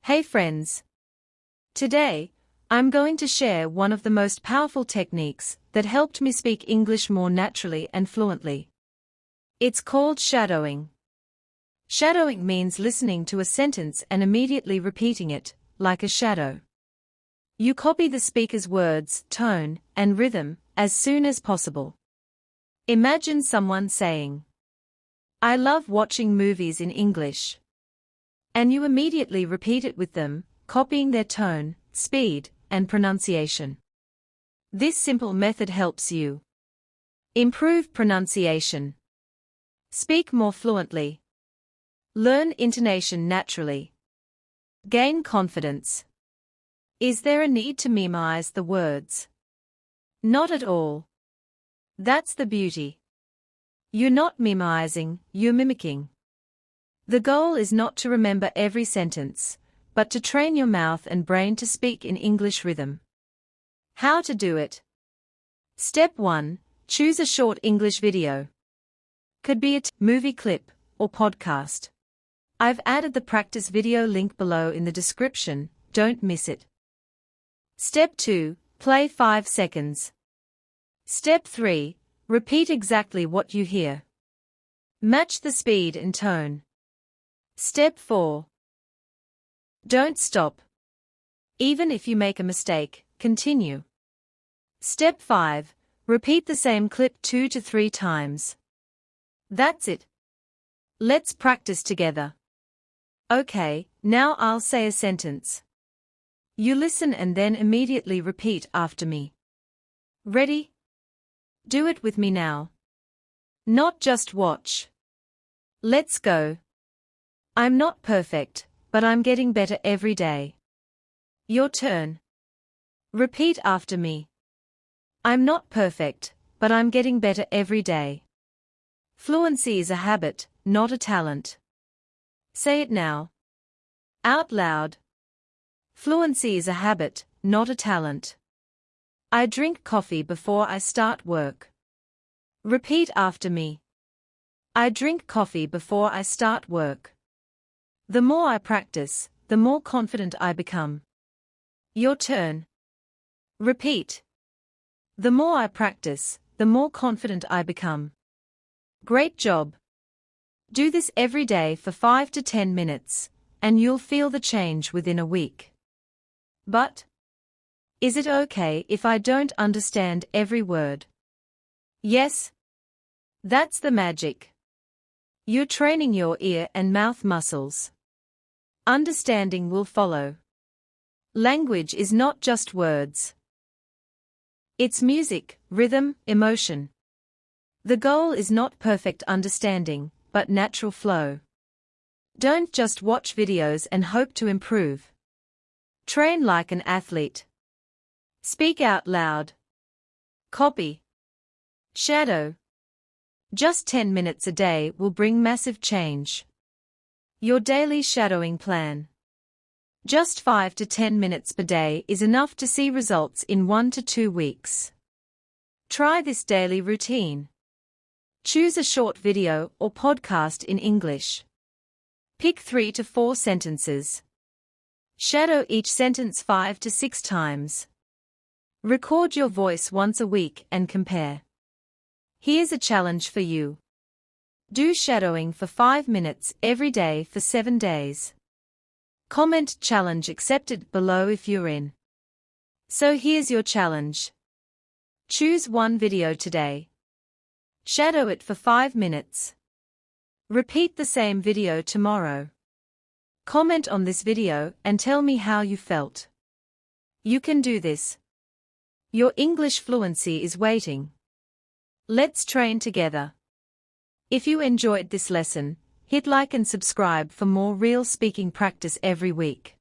Hey friends! Today, I'm going to share one of the most powerful techniques that helped me speak English more naturally and fluently. It's called shadowing. Shadowing means listening to a sentence and immediately repeating it, like a shadow. You copy the speaker's words, tone, and rhythm as soon as possible. Imagine someone saying, "I love watching movies in English." And you immediately repeat it with them, copying their tone, speed, and pronunciation. This simple method helps you improve pronunciation, speak more fluently, learn intonation naturally, gain confidence. Is there a need to memorize the words? Not at all. That's the beauty. You're not memorizing, you're mimicking. The goal is not to remember every sentence, but to train your mouth and brain to speak in English rhythm. How to do it? Step 1. Choose a short English video. Could be a movie clip or podcast. I've added the practice video link below in the description, don't miss it. Step 2. Play 5 seconds. Step 3. Repeat exactly what you hear. Match the speed and tone. Step 4. Don't stop. Even if you make a mistake, continue. Step 5. Repeat the same clip 2 to 3 times. That's it. Let's practice together. Okay, now I'll say a sentence. You listen and then immediately repeat after me. Ready? Do it with me now. Not just watch. Let's go. I'm not perfect, but I'm getting better every day. Your turn. Repeat after me. I'm not perfect, but I'm getting better every day. Fluency is a habit, not a talent. Say it now. Out loud. Fluency is a habit, not a talent. I drink coffee before I start work. Repeat after me. I drink coffee before I start work. The more I practice, the more confident I become. Your turn. Repeat. The more I practice, the more confident I become. Great job. Do this every day for 5 to 10 minutes, and you'll feel the change within a week. But, is it okay if I don't understand every word? Yes. That's the magic. You're training your ear and mouth muscles. Understanding will follow. Language is not just words. It's music, rhythm, emotion. The goal is not perfect understanding, but natural flow. Don't just watch videos and hope to improve. Train like an athlete. Speak out loud. Copy. Shadow. Just 10 minutes a day will bring massive change. Your daily shadowing plan. Just 5 to 10 minutes per day is enough to see results in 1 to 2 weeks. Try this daily routine. Choose a short video or podcast in English. Pick 3 to 4 sentences. Shadow each sentence 5 to 6 times. Record your voice once a week and compare. Here's a challenge for you. Do shadowing for 5 minutes every day for 7 days. Comment challenge accepted below if you're in. So here's your challenge. Choose one video today. Shadow it for 5 minutes. Repeat the same video tomorrow. Comment on this video and tell me how you felt. You can do this. Your English fluency is waiting. Let's train together. If you enjoyed this lesson, hit like and subscribe for more real speaking practice every week.